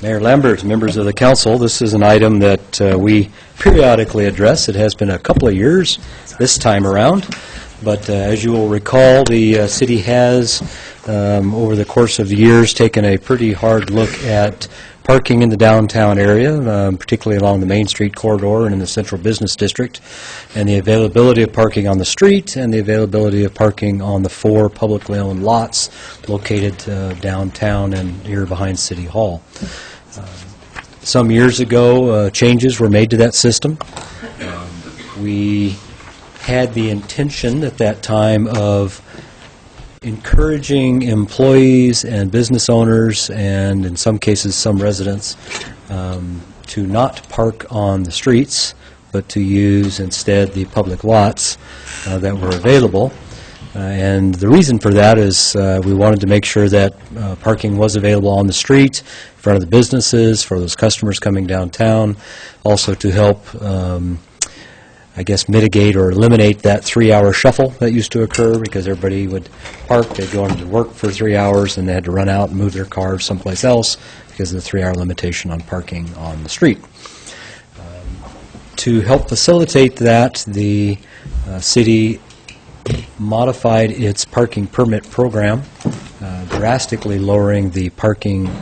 Mayor Lambert, members of the council, this is an item that we periodically address. It has been a couple of years this time around, but as you will recall, the city has, over the course of the years, taken a pretty hard look at parking in the downtown area, particularly along the Main Street corridor and in the Central Business District, and the availability of parking on the street and the availability of parking on the 4 publicly owned lots located downtown and here behind City Hall. Some years ago, changes were made to that system. We had the intention at that time of encouraging employees and business owners, and in some cases some residents, to not park on the streets, but to use instead the public lots that were available. And the reason for that is we wanted to make sure that parking was available on the street, in front of the businesses, for those customers coming downtown, also to help I guess mitigate or eliminate that 3-hour shuffle that used to occur, because everybody would park, they'd go into work for 3 hours, and they had to run out and move their cars someplace else because of the 3-hour limitation on parking on the street. To help facilitate that, the city modified its parking permit program, drastically lowering the parking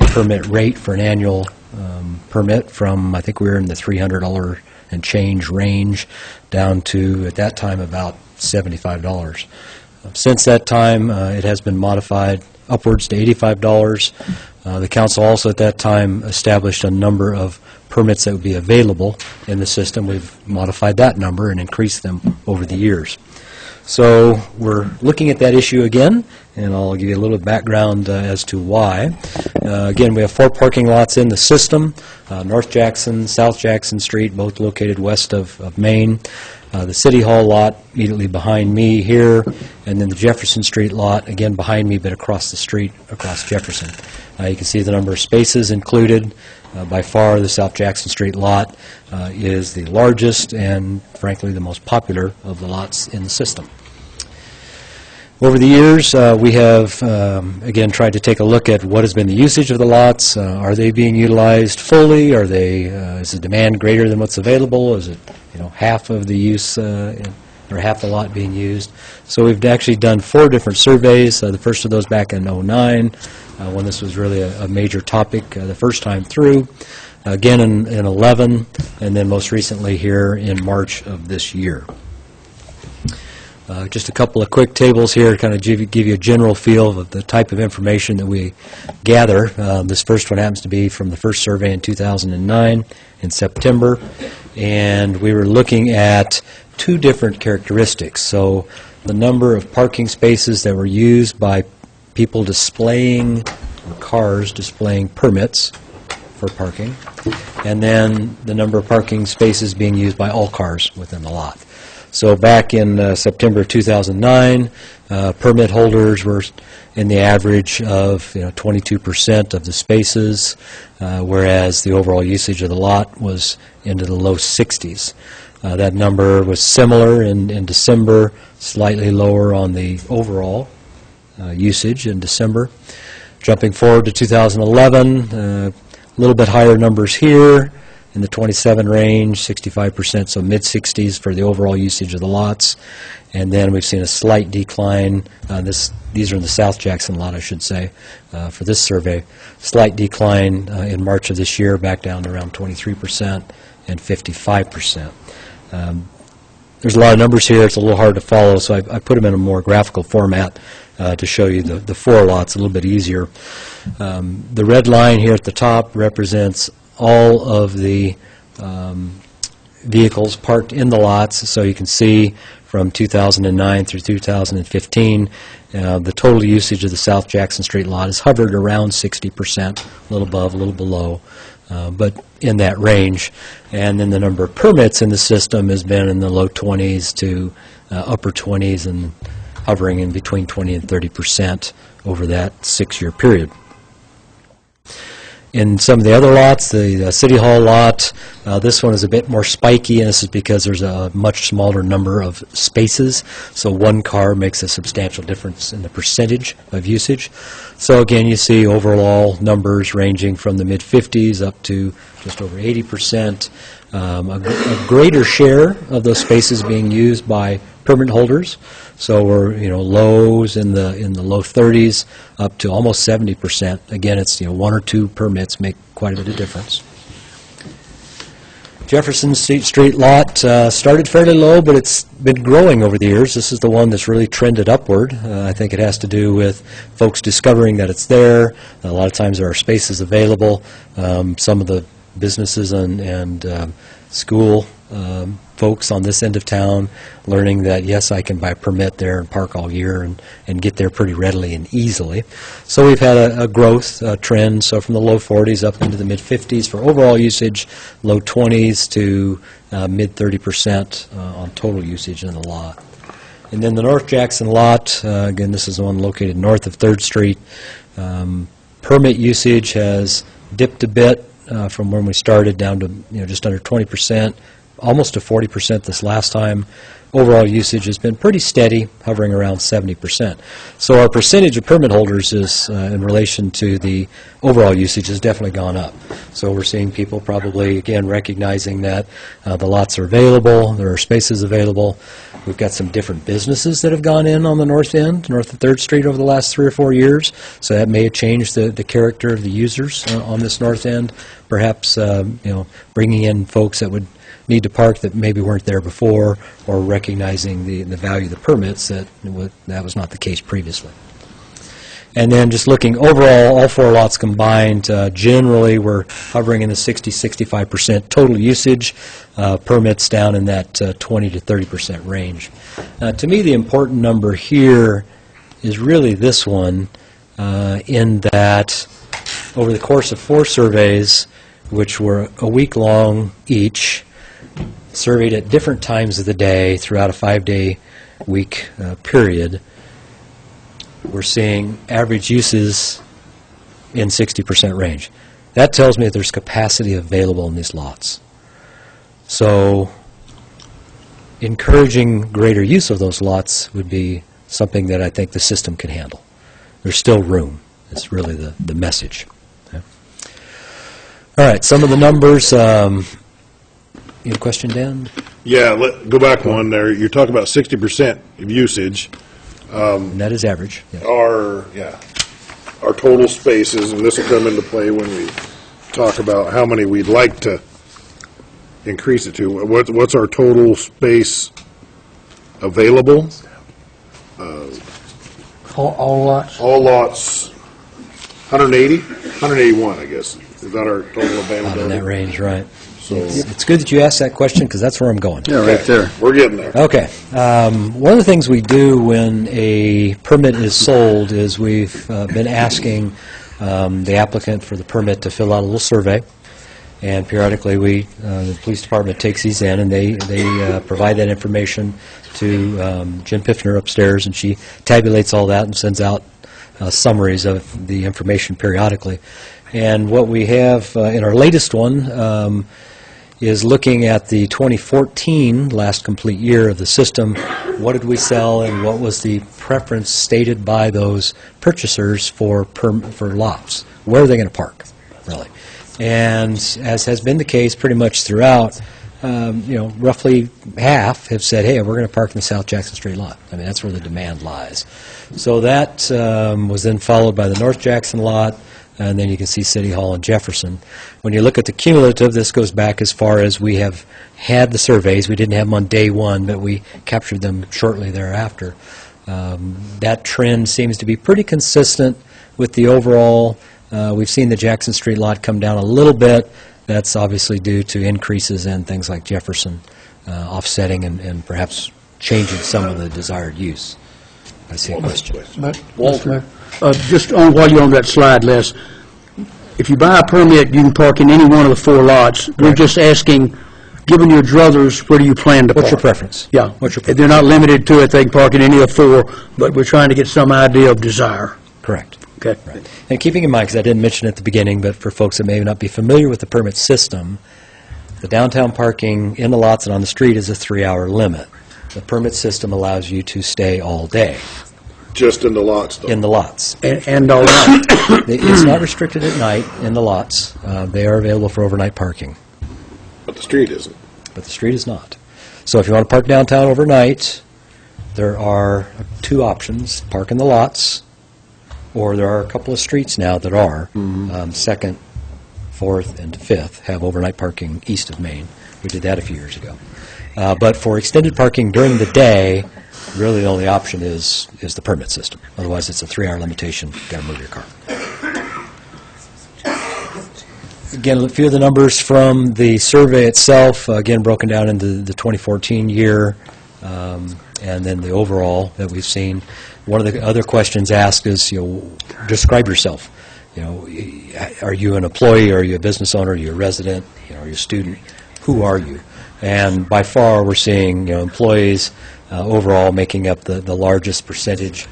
permit rate for an annual permit from, I think we were in the $300 and change range, down to, at that time, about $75. Since that time, it has been modified upwards to $85. The council also at that time established a number of permits that would be available in the system. We've modified that number and increased them over the years. So we're looking at that issue again, and I'll give you a little background as to why. Again, we have 4 parking lots in the system, North Jackson, South Jackson Street, both located west of Main. The City Hall lot immediately behind me here, and then the Jefferson Street lot, again behind me, but across the street, across Jefferson. You can see the number of spaces included. By far, the South Jackson Street lot is the largest and, frankly, the most popular of the lots in the system. Over the years, we have, again, tried to take a look at what has been the usage of the lots. Are they being utilized fully? Are they, is the demand greater than what's available? Is it, half of the use or half the lot being used? So we've actually done 4 different surveys. The first of those back in '09. When this was really a major topic the first time through, again in 11, and then most recently here in March of this year. Just a couple of quick tables here to kind of give you a general feel of the type of information that we gather. This first one happens to be from the first survey in 2009 in September, and we were looking at 2 different characteristics. So the number of parking spaces that were used by people displaying, or cars displaying permits for parking, and then the number of parking spaces being used by all cars within the lot. So back in September of 2009, permit holders were in the average of 22% of the spaces, whereas the overall usage of the lot was into the low 60s. That number was similar in December, slightly lower on the overall usage in December. Jumping forward to 2011, a little bit higher numbers here in the 27 range, 65%, so mid-60s for the overall usage of the lots. And then we've seen a slight decline. These are in the South Jackson lot, I should say, for this survey. Slight decline in March of this year, back down to around 23% and 55%. There's a lot of numbers here. It's a little hard to follow, so I put them in a more graphical format to show you the 4 lots a little bit easier. The red line here at the top represents all of the vehicles parked in the lots, so you can see from 2009 through 2015, the total usage of the South Jackson Street lot has hovered around 60%, a little above, a little below, but in that range. And then the number of permits in the system has been in the low 20s to upper 20s, and hovering in between 20 and 30% over that 6-year period. In some of the other lots, the City Hall lot, this one is a bit more spiky, and this is because there's a much smaller number of spaces, so one car makes a substantial difference in the percentage of usage. So again, you see overall numbers ranging from the mid-50s up to just over 80%. A greater share of those spaces being used by permit holders. So we're, lows in the low 30s up to almost 70%. Again, it's, one or two permits make quite a bit of difference. Jefferson Street lot started fairly low, but it's been growing over the years. This is the one that's really trended upward. I think it has to do with folks discovering that it's there. A lot of times there are spaces available. Some of the businesses and school folks on this end of town learning that, yes, I can buy a permit there and park all year and get there pretty readily and easily. So we've had a growth trend, so from the low 40s up into the mid-50s for overall usage, low 20s to mid-30% on total usage in the lot. And then the North Jackson lot, again, this is the one located north of 3rd Street. Permit usage has dipped a bit from when we started down to just under 20%, almost to 40% this last time. Overall usage has been pretty steady, hovering around 70%. So our percentage of permit holders is, in relation to the overall usage, has definitely gone up. So we're seeing people probably, again, recognizing that the lots are available, there are spaces available. We've got some different businesses that have gone in on the north end, north of 3rd Street over the last 3 or 4 years. So that may have changed the character of the users on this north end. Perhaps, bringing in folks that would need to park that maybe weren't there before, or recognizing the value of the permits that was not the case previously. And then just looking overall, all 4 lots combined, generally we're hovering in the 60-65% total usage, permits down in that 20 to 30% range. To me, the important number here is really this one, in that over the course of 4 surveys, which were a week long each, surveyed at different times of the day throughout a 5-day week period, we're seeing average uses in 60% range. That tells me that there's capacity available in these lots. So encouraging greater use of those lots would be something that I think the system can handle. There's still room. It's really the message. Okay. All right, some of the numbers. You have a question, Dan? Yeah, go back one there. You're talking about 60% of usage. And that is average. Yeah. Our total spaces, and this will come into play when we talk about how many we'd like to increase it to. What's our total space available? All lots? All lots, 180? 181, I guess. Is that our total availability? Out in that range, right. So It's good that you asked that question, because that's where I'm going. Yeah, right there. we're getting there. Okay. One of the things we do when a permit is sold is we've been asking the applicant for the permit to fill out a little survey, and periodically the police department takes these in, and they provide that information to Jen Piffner upstairs, and she tabulates all that and sends out summaries of the information periodically. And what we have in our latest one is looking at the 2014 last complete year of the system. What did we sell, and what was the preference stated by those purchasers for lots? Where are they going to park, really? And as has been the case pretty much throughout, roughly half have said, hey, we're going to park in the South Jackson Street lot. I mean, that's where the demand lies. So that was then followed by the North Jackson lot, and then you can see City Hall and Jefferson. When you look at the cumulative, this goes back as far as we have had the surveys. We didn't have them on day one, but we captured them shortly thereafter. That trend seems to be pretty consistent with the overall. We've seen the Jackson Street lot come down a little bit. That's obviously due to increases in things like Jefferson, offsetting and perhaps changing some of the desired use. I see a question. Walter. Just while you're on that slide, Les, if you buy a permit, you can park in any one of the 4 lots. We're just asking, given your druthers, where do you plan to park? What's your preference? Yeah. What's your preference? They're not limited to it. They can park in any of the 4, but we're trying to get some idea of desire. Correct. Okay. And keeping in mind, because I didn't mention it at the beginning, but for folks that may not be familiar with the permit system, the downtown parking in the lots and on the street is a 3-hour limit. The permit system allows you to stay all day Just in the lots, though? in the lots. And all that. It's not restricted at night in the lots. They are available for overnight parking, But the street isn't. but the street is not. So if you want to park downtown overnight, there are 2 options: park in the lots, or there are a couple of streets now that are. 2nd, 4th, and 5th have overnight parking east of Main. We did that a few years ago. But for extended parking during the day, really the only option is the permit system. Otherwise, it's a 3-hour limitation. You've got to move your car. Again, a few of the numbers from the survey itself, again, broken down into the 2014 year, and then the overall that we've seen. One of the other questions asked is, describe yourself. Are you an employee? Are you a business owner? Are you a resident? Are you a student? Who are you? And by far, we're seeing employees overall making up the largest percentage,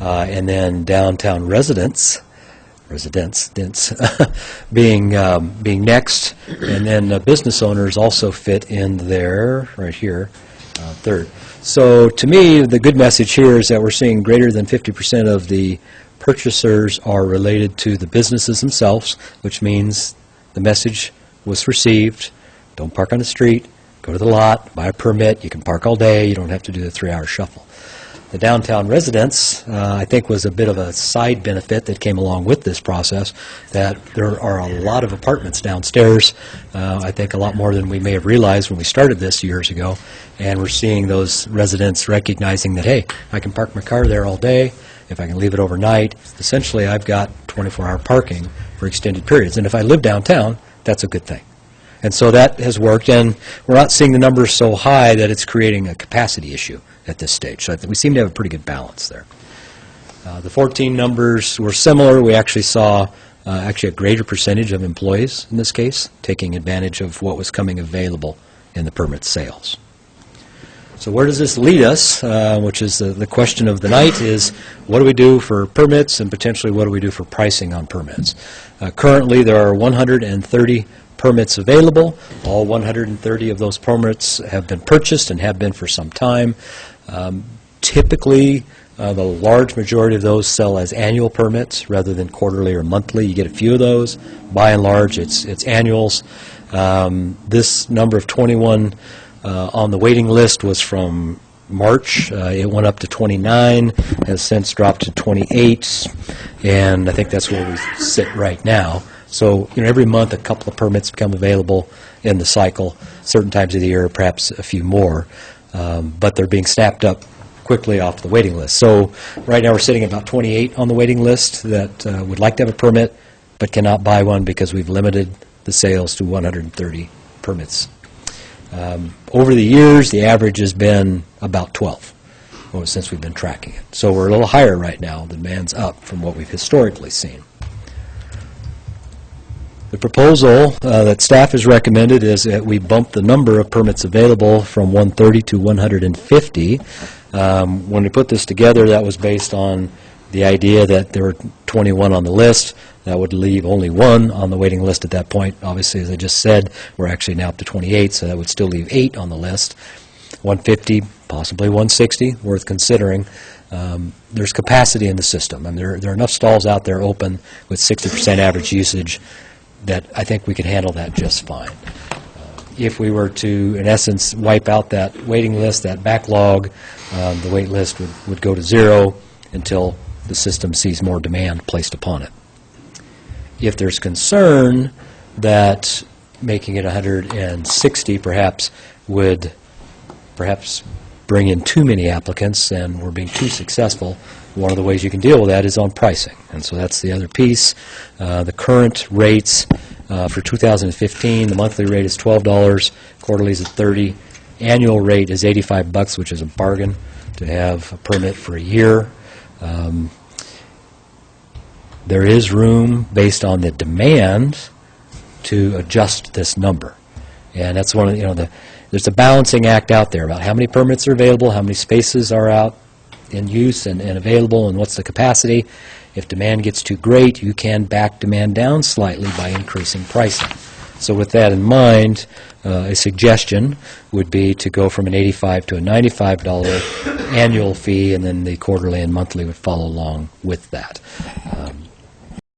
and then downtown residents being next, and then business owners also fit in there, right here, third. So to me, the good message here is that we're seeing greater than 50% of the purchasers are related to the businesses themselves, which means the message was received. Don't park on the street. Go to the lot, buy a permit. You can park all day. You don't have to do the 3-hour shuffle. The downtown residents, I think, was a bit of a side benefit that came along with this process, that there are a lot of apartments downstairs, I think a lot more than we may have realized when we started this years ago, and we're seeing those residents recognizing that, hey, I can park my car there all day. If I can leave it overnight, essentially I've got 24-hour parking for extended periods. And if I live downtown, that's a good thing. And so that has worked, and we're not seeing the numbers so high that it's creating a capacity issue at this stage. So I think we seem to have a pretty good balance there. The 14 numbers were similar. We actually saw a greater percentage of employees in this case taking advantage of what was coming available in the permit sales. So where does this lead us, which is the question of the night, is what do we do for permits, and potentially what do we do for pricing on permits? Currently, there are 130 permits available. All 130 of those permits have been purchased and have been for some time. Typically, the large majority of those sell as annual permits rather than quarterly or monthly. You get a few of those. By and large, it's annuals. This number of 21 on the waiting list was from March. It went up to 29, has since dropped to 28, and I think that's where we sit right now. So, every month a couple of permits become available in the cycle. Certain times of the year, perhaps a few more, but they're being snapped up quickly off the waiting list. So right now we're sitting at about 28 on the waiting list that would like to have a permit but cannot buy one because we've limited the sales to 130 permits. Over the years, the average has been about 12 since we've been tracking it. So we're a little higher right now. The demand's up from what we've historically seen. The proposal that staff has recommended is that we bump the number of permits available from 130 to 150. When we put this together, that was based on the idea that there were 21 on the list. That would leave only 1 on the waiting list at that point. Obviously, as I just said, we're actually now up to 28, so that would still leave 8 on the list. 150, possibly 160, worth considering. There's capacity in the system, and there are enough stalls out there open with 60% average usage that I think we can handle that just fine. If we were to, in essence, wipe out that waiting list, that backlog, the wait list would go to 0 until the system sees more demand placed upon it. If there's concern that making it 160 perhaps would bring in too many applicants and we're being too successful, one of the ways you can deal with that is on pricing. And so that's the other piece. The current rates for 2015, the monthly rate is $12, quarterly is at $30. Annual rate is $85, which is a bargain to have a permit for a year. There is room, based on the demand, to adjust this number. And that's one of there's a balancing act out there about how many permits are available, how many spaces are out in use and available, and what's the capacity. If demand gets too great, you can back demand down slightly by increasing pricing. So with that in mind, a suggestion would be to go from an $85 to a $95 annual fee, and then the quarterly and monthly would follow along with that.